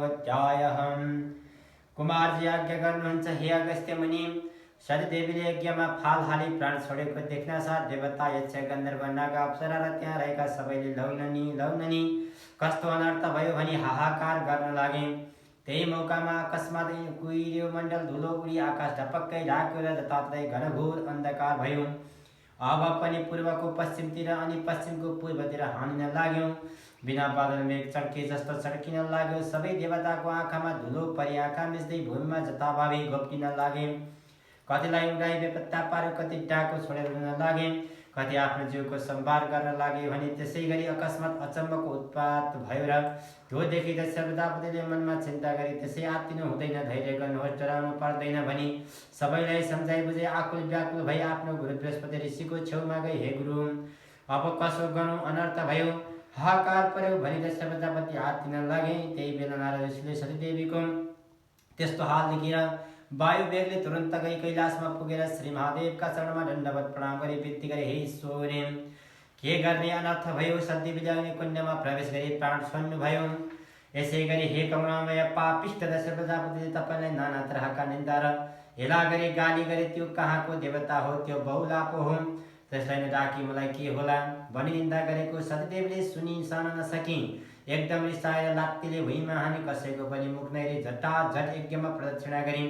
अध्यायः। कुमारजी आज्ञा गर्नुहुन्छ, हे अगस्त्य मुनि, सतीदेवीले यज्ञमा फाल हाली प्राण छोडेको देख्न साथ देवता, यक्ष, गन्धर्व, नाग, अप्सरा र त्यहाँ रहेका सबैले लौननी कस्तो अनर्थ भयो भनी हाहाकार गर्न लागे। त्यही मौकामा अकस्मात कुहिरो मण्डल धुलो उडी आकाश ढपक्कै ढाक्यो र जताततै घनघोर अन्धकार भयो। अब पनि पूर्वको पश्चिमतिर अनि पश्चिमको पूर्वतिर हानिन लाग्यो। बिना बादल मेघ चड्के जस्तो चड्किन लाग्यो। सबै देवताको आँखामा धुलो परी आँखा मिच्दै भूमिमा जताभावी घोप्टिन लागे। कतिलाई उडाई बेपत्ता पार्यो, कति डाको छोडेर रुन लागे, कति आफ्नो जीवको सम्भार गर्न लागे भने त्यसै गरी अकस्मात अचम्मको उत्पात भयो र त्यो देखि दक्ष प्रजापतिले मनमा चिन्ता गरी, त्यसै आत्तिनु हुँदैन, धैर्य गर्नुहोस्, डराउनु पर्दैन भनी सबैलाई सम्झाइ बुझाइ आकुल व्याकुल भई आफ्नो गुरु बृहस्पति ऋषिको छेउमा गई, हे गुरु, अब कसो गरौँ, अनर्थ भयो, हाहाकार पर्यो भनी दक्ष प्रजापति आत्तिन लागे। त्यही बेला नारद ऋषिले सतीदेवीको त्यस्तो हाल देखेर वायु वेगले तुरन्त गई कैलाशमा पुगेर श्री महादेवका चरणमा दण्डवत प्रणाम गरी विनती गरे, हे ईश्वर, के गर्ने, अनर्थ भयो, सतीदेवीले अग्निकुण्डमा प्रवेश गरी प्राण छोड्नु भयो। यसै गरी हे करुणामय पापिष्ट दक्ष प्रजापतिले तपाईँलाई नाना तरहका निन्दा र हेला गरी गाली गरे। त्यो कहाँको देवता हो, त्यो बहुलापो हो, त्यसलाई नडाकी मलाई के होला भनी निन्दा गरेको सतीदेवीले सुनि सहन नसकी एकदम रिसाएर लात्तीले भुइँमा हानी कसैको पनि मुख नहेरी झटाझट यज्ञमा प्रदक्षिणा गरी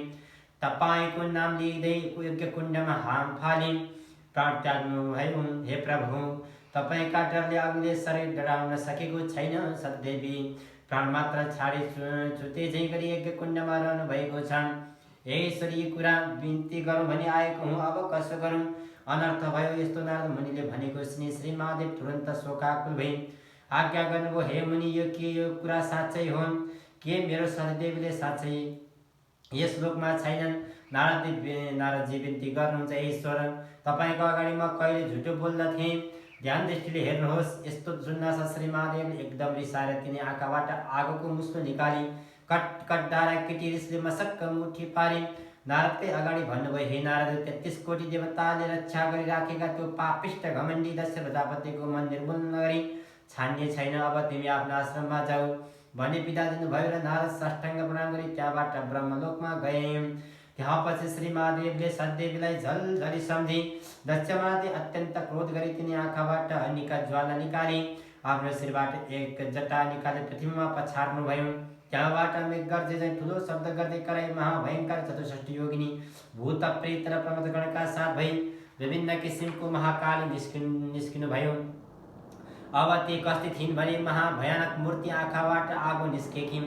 तपाईँको नाम लिँदै यज्ञ कुण्डमा हाम फाली प्राण त्याग्नु भयो। हे प्रभु, तपाईँका डरले अग्निले शरीर डराउन सकेको छैन। सतीदेवी प्राण मात्र छाडी छुटे झै गरी यज्ञ कुण्डमा रहनु भएको छ। हे ईश्वर, यी कुरा बिन्ती गरौँ भनी आएको हुँ, अब कसो गरौँ, अनर्थ भयो। यस्तो नारद मुनिले भनेको सुनि श्री महादेव तुरन्त शोकाकुल भई आज्ञा गर्नुभयो, हे मुनि, यो कुरा साँच्चै हो के मेरो सतीदेवीले साँच्चै यस लोकमा छैनन्? नारदजी बिन्ती गर्नुहुन्छ, हे ईश्वर, तपाईँको अगाडि म कहिले झुटो बोल्दथेँ, ध्यान दृष्टिले हेर्नुहोस्। यस्तो सुन्नासाथ श्री महादेवले एकदम रिसाएर तिनी आँखाबाट आगोको मुस्लो निकाली कट कट डाँडा केटी रिसले मसक्क मुठी पारी नारदकै अगाडि भन्नुभयो, हे नारद, 33 कोटी देवताले रक्षा गरिराखेका त्यो पापिष्ट घमण्डी दक्ष प्रजापतिको मन निर्मूल गरी छान्ने छैन। अब तिमी आफ्नो आश्रममा जाऊ भनी बिदा दिनुभयो र नारद साष्टाङ्ग प्रणाम गरी त्यहाँबाट ब्रह्मलोकमा गए। त्यहाँपछि श्री महादेवले सतीदेवीलाई झलझली सम्झी दक्षमाथि अत्यन्त क्रोध गरी तिनी आँखाबाट अग्निका ज्वाला निकाली आफ्नो शिरबाट एक जटा निकाली पृथ्वीमा पछार्नुभयो। त्यहाँबाट मेघ गर्जे झैं ठुलो शब्द गर्दै कराई महाभयङ्कर 64 योगिनी भूत प्रेत र प्रमदगणका साथ भई विभिन्न किसिमको महाकाली निस्किनु भयो। अब ती कस्ती थिइन् भने महाभयानक मूर्ति आँखाबाट आगो निस्केकी,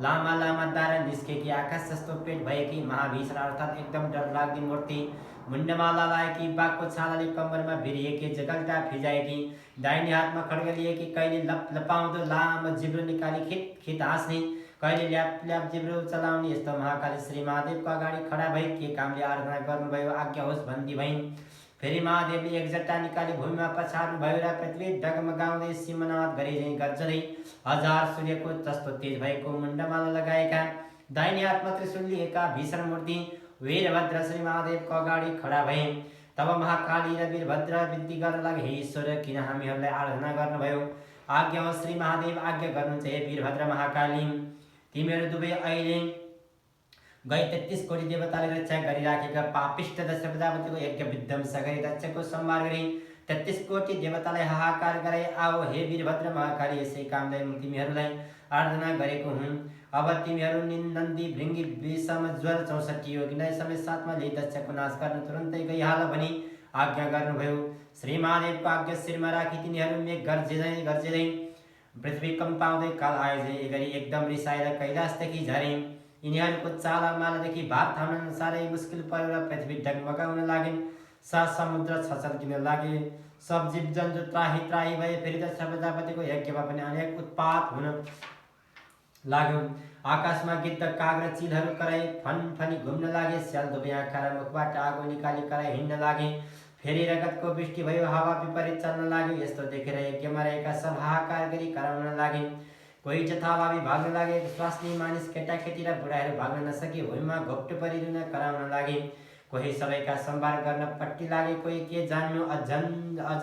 लामा लामा दारा निस्केकी, आकाश जस्तो पेट भएकी महाभीषण अर्थात् एकदम डरलाग्दी मूर्ति, मुण्डमाला लाएकी, बाघको छालाले कम्मरमा भिरिएकी, जगल्टा फिजाएकी, दाहिने हातमा खड्ग लिएकी, कहिले लपाउँदो लामो जिब्रो निकाली खिट खिट हाँस्ने, कहिले ल्याप ल्याप जिब्रो चलाउने, यस्तो महाकाली श्री महादेवको अगाडि खडा भई के कामले आराधना गर्नुभयो आज्ञा होस् भन्दी भइन्। फेरि महादेवले एक जट्टा निकाली भूमिमा पछार्नु भयो र पृथ्वी डगमगाउँदै सिंहनाद गरे झैं गर्जदै हजार सूर्यको जस्तो तेज भएको मुण्डमाला लगाएका, दाहिने हातमा त्रिशूल लिएका भीषण मूर्ति वीरभद्र श्री महादेवको अगाडि खडा भए। तब महाकाली र वीरभद्र बिन्ती गर्न लागे, हे ईश्वर, किन हामीहरूलाई आराधना गर्नुभयो? आज्ञा हो श्री महादेव, आज्ञा गर्नुहुन्छ। हे वीरभद्र महाकाली, तिमीहरू दुवै अहिले गई 33 कोटी देवताले रक्षा गरिराखेका पापिष्ट दक्ष प्रजापतिको यज्ञ विध्वंस गरी दक्षको संहार गरी 33 कोटी देवतालाई हाहाकार गराई आओ। हे वीरभद्र महाकाली, यसै कामलाई तिमीहरूलाई आराधना गरेको हुँ। अब तिमीहरू नन्दी भृङ्गी विषम ज्वर 64 योगिनीलाई समेत साथमा लिई दक्षको नाश गर्न तुरन्तै गइहाल भनी आज्ञा गर्नुभयो। श्री महादेवको आज्ञा शिरमा राखी तिनीहरू मेघ गर्जिँदै पृथ्वी कम्पाउँदै काल आए झै गरी एकदम रिसाएर कैलाशदेखि झरे। यिनीहरूको चाला मालादेखि भात थाम्न साह्रै मुस्किल पर्यो र पृथ्वी डगमगाउन लागिन्। समुद्र छचल्किन लागे, सब जीव जन्तु त्राही त्राही भए। फेरि दक्ष प्रजापतिको यज्ञमा पनि अनेक उत्पात हुन लाग्यो। आकाशमा गिद्ध काग र चिलहरू कराई फनफनी घुम्न लागे। स्याल दुवै आँखा र मुखबाट आगो निकाली कराई हिँड्न लागे। फेरि रगतको वृष्टि भयो, हावा विपरीत चल्न लाग्यो। यस्तो देखेर यज्ञमा रहेका सब हाहाकार गरी कराउन लागे। कोही जथाभावी भाग्न लागे, स्वास्नी मानिस केटाकेटी र बुढाहरू भाग्न नसके भुइँमा घोप्टो परि रुन कराउन लागे। कोही सबैका सम्भार गर्न पट्टी लागे, कोही के जान्नु अझ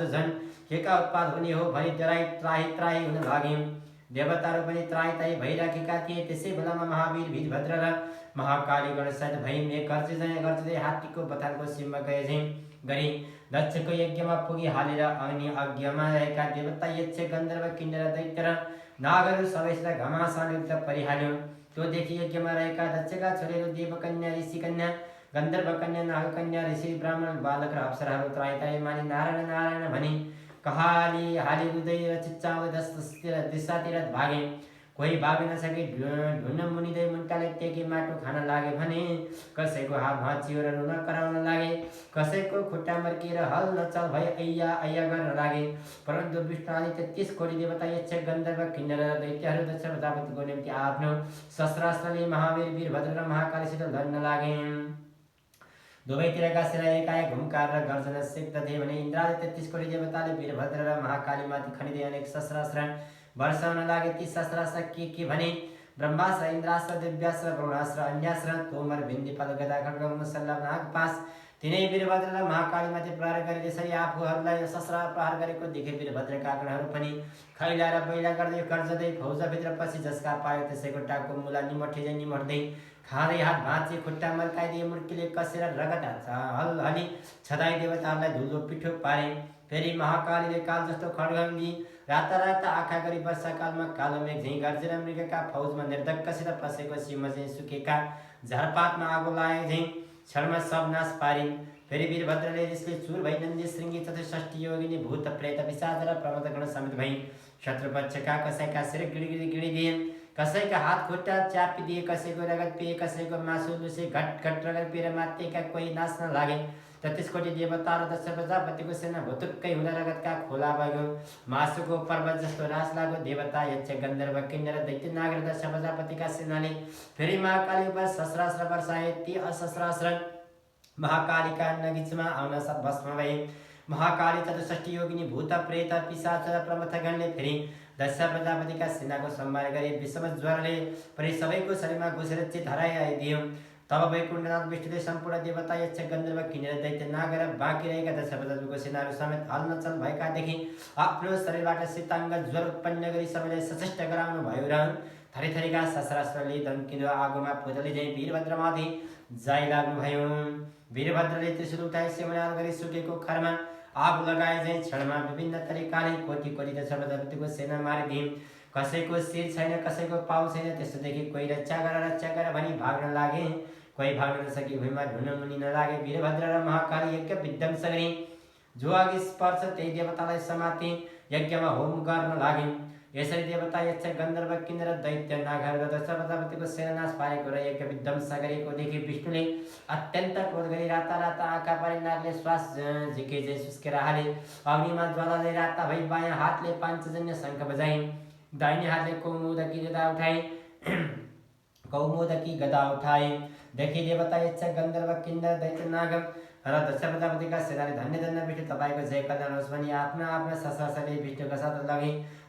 झन् केका उत्पाद हुने हो भनी डराई त्राही त्राही हुन लागे। देवताहरू पनि त्राही ताई भइराखेका थिए। त्यसै बेलामा महावीर वीरभद्र र महाकाली गणसहित भई एक गर्जिँदै हात्तीको बथानको सिममा गरी दक्षको यज्ञमा पुगी हालेर अनि अज्ञमा रहेका देवता यक्ष गन्धर्व किन्नर दैत्य र नागहरू सबैसित घमासान युद्ध परिहाल्यो। त्यो देखि यज्ञमा रहेका दक्षका छोरीहरू देवकन्या, ऋषिकन्या, गन्धर्व कन्या, नागकन्या, ऋषि, ब्राह्मण, बालक र अप्सराहरू त्राही मानि नारायण नारायण भनी कहाली हाली रुँदै र चिच्चाउँदै दिशातिर भागे। कोही भाग्न नसके ढुन्न मुनिँदै मुन्टाले टेकी माटो खान लागे भने कसैको हात भाँचियो र रुन कराउन लागे, कसैको खुट्टा मर्किएर हल नचल भई अय्या अय्या गर्न लागे। परन्तु विष्णु आदि 33 कोटी देवता यक्ष गन्धर्व किन्नर र दैत्यहरू दक्ष प्रजापतिको निम्ति आफ्नो शस्त्रास्त्रले महावीर वीरभद्र र महाकालीसित लड्न लागे। दुवैतिरका शिरा एकाएक हुङ्कार र गर्जना सिक्दथे भने इन्द्रादि 33 कोटी देवताले वीरभद्र र महाकालीमाथि खनिँदै अनेक शस्त्रास्त्र वर्षाउन लागे। ती शस्त्रास्त्र के भने ब्रह्मास्त्र, इन्द्रास्त्र, दिव्यास्त्र, वरुणास्त्र, अन्यास्त्र, तोमर, भिन्दिपाल, गदा, खड्ग, मुसल्ला, नागपास तिनै वीरभद्र र महाकालीमाथि प्रहार गरे। त्यसरी आफूहरूलाई शस्त्र प्रहार गरेको देखे वीरभद्रका गणहरू पनि खैला र बैला गर्दै गर्जदै फौजभित्र पछि जसका पायो त्यसैको टाउको मुला निमठिँदै निमट्दै खाँदै हात भाँची खुट्टा मर्काइदिए। मुर्कीले कसेर रगत हलहली छदाई देवताहरूलाई धुलो पिठो पारे। फेरि महाकालीले काल जस्तो खड्ग लिई राता आँखा गरी वर्षाकालमा कालो मेघ झैँ गर्जेर मृगका फौजमा निर्धक्कसित पसेको सिंह झैँ सुकेका झारपातमा आगो लाए झैँ क्षणमा सब नाश पारिन्। फेरि वीरभद्रले रिसले चुर भई नन्दी श्रृङ्गी 64 योगिनी भूत प्रेत पिशाच र प्रमथगण समेत भई शत्रुपक्षका कसैका शिर गिडिदिए, कसैका हात खुट्टा च्यापिदिए, कसैको रगत पिए, कसैको मासु लुसे घट घट रगत पिएर मातेका कोही नाच्न लागे। 33 कोटी देवता र दक्ष प्रजापतिको सेना भुतुक्कै हुँदा रगतका खोला बग्यो। मासुको पर्वत जस्तो नाश लाग्यो। देवता यक्ष गन्धर्व किन्नर दैत्य नाग र दक्ष प्रजापतिका सेनाले फेरि महाकाली उप शस्त्रास्त्र वर्षाए। ती अशस्त्रास्त्र महाकालीका नगिचमा आउन भस्म भए। महाकाली 64 योगिनी भूत प्रेत पिशाच र प्रमथगणले फेरि दक्ष प्रजापतिका सेनाको संहार गरे। विषम ज्वरले पनि सबैको शरीरमा घुसेर चित हराइदियो। तब वैकुण्ठनाथ विष्णुले सम्पूर्ण देवता यक्ष गन्धर्व किन्नर दैत्य नाग र बाँकी रहेका दक्ष प्रजापतिको सेनाहरू समेत हलनचल भएकादेखि आफ्नो शरीरबाट शीताङ्ग ज्वर उत्पन्न गरी सबैलाई सचेष्ट गराउनु भयो र थरीथरीका शस्त्रास्त्रले दम्किँदो आगोमा पुतली झैँ वीरभद्रमाथि जाइ लाग्नुभयो। वीरभद्रले त्रिशूल उठाई सेवनाल गरी सुकेको खरमा आग लगाए झैँ क्षणमा विभिन्न तरिकाले कोटी कोटी दक्ष प्रजापतिको सेना मारिदिए। कसैको शिर छैन, कसैको पाउ छैन। त्यसोदेखि कोही रक्षा गर भनी भाग्न लागे, कोही भाग्न नसकी भुइँमा ढुन्न मुनि नलागे। वीरभद्र र महाकाली यज्ञ विध्वंस गरी जो अघि स्पर्श त्यही देवतालाई समाते यज्ञमा होम गर्न लागे। यसरी देवता यक्ष गन्धर्व किन्नर दैत्य नागहरू र दक्ष प्रजापतिको सेना नाश पारेको र यज्ञ विध्वंस गरेको देखि विष्णुले अत्यन्त क्रोध गरी राता आँखा पारी नागले श्वास झिके झै सुस्केर हाले। अग्निमा ज्वालाले राता भई बायाँ हातले पाञ्चजन्य शङ्ख बजाए, दाहिने हातले कौमुदकी गदा उठाए। देखि देवता यक्ष गन्धर्व किन्नर दैत्य नाग र दक्ष प्रजापतिका सेनाले धन्य धन्य विष्णु तपाईँको जय कल्याण होस् भनी आफ्ना शस्त्रास्त्रले विष्णुका साथ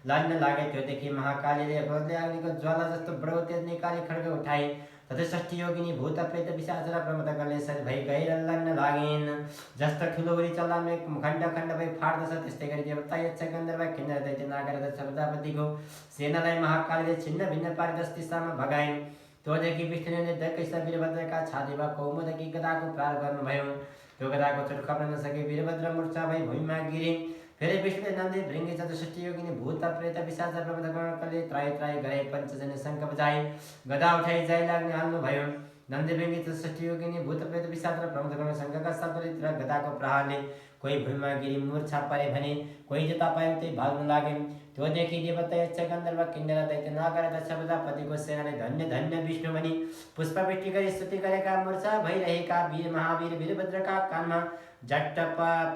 लड्न लागे। त्यो देखि महाकालीले क्रोधले अग्निको ज्वाला जस्तो बडो तेज निकाली खड्ग उठाए। 64 योगिनी भूत प्रेत पिशाच र प्रमथगणले सरी भई गएर लड्न लागेन्। जस्तो ठुलो उरी चल्लामे खण्ड खण्ड भई फाट्दछ त्यस्तै गरी देवता यक्ष गन्धर्व किन्नर दैत्य नाग र दक्ष प्रजापतिको सेनालाई महाकालीले छिन्न भिन्न पारी 10 दिशामा भगाइन्। त्योदेखि विष्णुले निर्धक्कसित वीरभद्रका छातीमा कौमुदकी गदाको प्रहार गर्नुभयो। त्यो गदाको चोट खप्न नसके वीरभद्र मूर्छा भई भुइँमा गिरे। फेरि विष्णुले नन्दी भृङ्गी 64 योगिनी भूत प्रेत पिशाच प्रमथगणले त्राही गरे पञ्चजन्य शङ्ख बजाए, गदा उठाई जाइ लाग्ने हाल्नुभयो। नन्दी भृङ्गी 64 योगिनी भूत प्रेत पिशाच र प्रमथगण शङ्खका शब्दले र गदाको प्रहारले कोही भुइँमा गिरी मूर्छा परे भने कोही जता पायो त्यही भाग्न लागे। त्योदेखि देवता यक्ष गन्धर्व किन्नर दैत्य नाग र दक्ष प्रजापतिको सेनाले धन्य धन्य विष्णु भनी पुष्पवृष्टि गरी स्तुति गरेका। मूर्छा भइरहेका महावीर वीरभद्रका कानमा झट्ट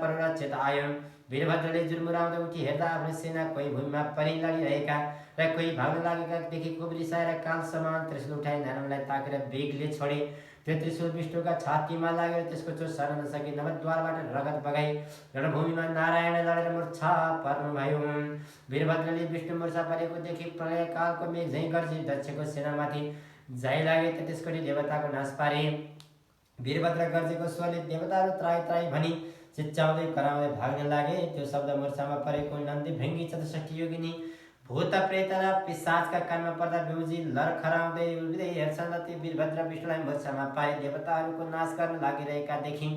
पररक्षित आयो। वीरभद्रले जुर्मुराउँदै उठी हेर्दा आफ्नो सेना कोही भुइँमा परि लडिरहेका र कोही भाग्न लागेका देखि खुब रिसाएर काल समान त्रिशूल उठाई नारायणलाई ताकेर बेगले छोडे। त्यो त्रिशूल विष्णुका छातीमा लागेर त्यसको चोट सर्न नसकी नवद्वारबाट रगत बगाई रणभूमिमा नारायण लडेर मूर्छा पर्नुभयो। वीरभद्रले विष्णु मूर्छा परेको देखि प्रलयकालको मेघ झैँ गर्जी दक्षको सेनामाथि जाइ लागे। त्यसकोटी देवताको नाश पारे। वीरभद्र गर्जेको स्वरले देवताहरू त्राही भनी चिच्चाउँदै कराउँदै भाग्न लागे। त्यो शब्द मूर्छामा परेको नन्दी भृङ्गी 64 योगिनी भूत प्रेत र पिशाचका कानमा पर्दा बिउजी लरखराउँदै उभिँदै हेर्छन् र ती वीरभद्र विष्णुलाई मोर्चामा पाए देवताहरूको नाश गर्न लागिरहेका देखि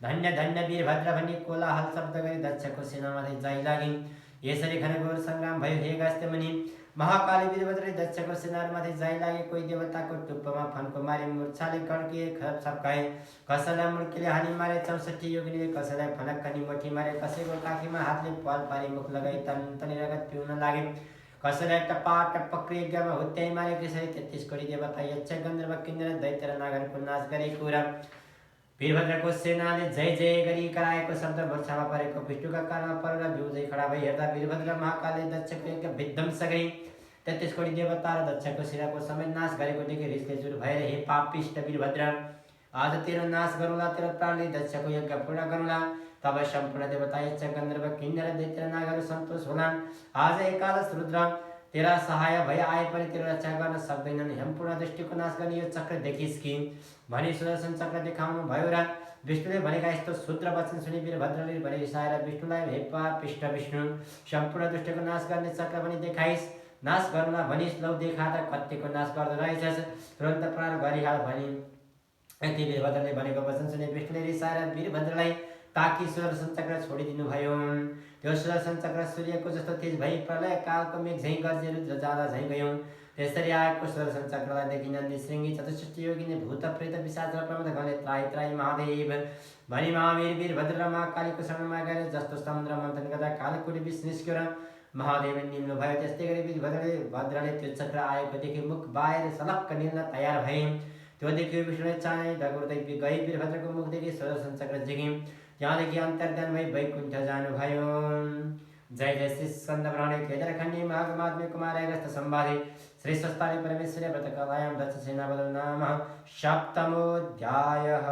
धन्य धन्य वीरभद्र भनी कोलाहल शब्द गरी दक्षको सेनामाथि जाइ लागिन्। यसरी घनघोर सङ्ग्राम भयो। हे अगस्त्य मुनि, महाकाली वीरभद्रले दक्षको सेनाहरूमाथि जाइ लागे। कोही देवताको टुप्पोमा फन्को मारे मूर्छाले गड्किए छप्काए, कसैलाई मुर्कीले हानी मारे, 64 योगिनीले कसैलाई फनक्क निमोठी मारे, कसैको काखीमा हातले पाल पारी मुख लगाई तनी रगत पिउन लागे, कसैलाई टप्पा क्रियामा हुत्याइ मारे, कसैले 33 कोटी देवता यक्ष गन्धर्व किन्नर दैत्य र नागहरूको नाश गरेको र वीरभद्रको सेनाले जय जय गरी कराएको शब्द मोर्चामा परेको विष्णुका कानमा परेर बिउजै खडा भई हेर्दा वीरभद्र महाकालले दक्षको यज्ञ विध्वंस गरी 33 कोटी देवता र दक्षको सेनाको समेत नाश गरेको देखे रिसले चुर भएर, हे पापिष्ट वीरभद्र, आज तेरो नाश गरौँला, तेरो प्राणले दक्षको यज्ञ पूर्ण गरौँला। तब सम्पूर्ण देवता यक्ष गन्धर्व किन्नर दैत्य नागहरू सन्तोष होलान्। आज एकादश रुद्र तेरा सहाय भए आए पनि तेरो रक्षा गर्न सक्दैनन्। सम्पूर्ण दृष्टिको नाश गर्ने यो चक्र देखिस् कि भनी सुदर्शन चक्र देखाउनु भयो र विष्णुले भनेका यस्तो शूद्र वचन सुनि वीरभद्रले भने रिसाएर विष्णुलाई, हे पापिष्ट विष्णु, सम्पूर्ण दृष्टिको नाश गर्ने चक्र पनि देखाइस्, नाश गर्नुला भनिस्, लौ देखा त कतिको नाश गर्दो रहेछस्, तुरन्त प्राण गरिहाल भनी यति वीरभद्रले भनेको वचन सुने विष्णुले रिसाएर वीरभद्रलाई ताकि सुदर्शन चक्र छोडिदिनु भयो। त्यो सुदर्शन चक्र सूर्यको जस्तो तेज भई प्रलय कालको मेघ झैँ गर्जेर जाँदा झैँ गयौँ। त्यसरी आएको सुदर्शन चक्रलाई देखि नन्दी श्रृङ्गी 64 योगिनी भूत प्रेत पिशाच र प्रमद गणले त्राही त्राही महादेव भनी महावीर वीरभद्र र महाकालीको शरणमा गएर जस्तो समुद्र मन्थन गर्दा कालकोटी विष निस्क्यो र महादेव निल्नु भयो, त्यस्तै गरी वीरभद्रले त्यो चक्र आएको देखि मुख बाहिर सलक्क निल्न तयार भए। त्यो देखि विष्णुले चाहे डगुर्दै गई वीरभद्रको मुखदेखि सुदर्शन चक्र जिग्यो। त्यहाँदेखि अन्तर्ध्यान भई वैकुण्ठ जानुभयो। जय जय श्री स्कंद पुराणे केदारखण्डे महात्म्य कुमार अगस्त्य संवादे श्री स्वस्तानि परमेश्वरी व्रतकथायां दक्षसेनाबलं नाम सप्तमोऽध्यायः।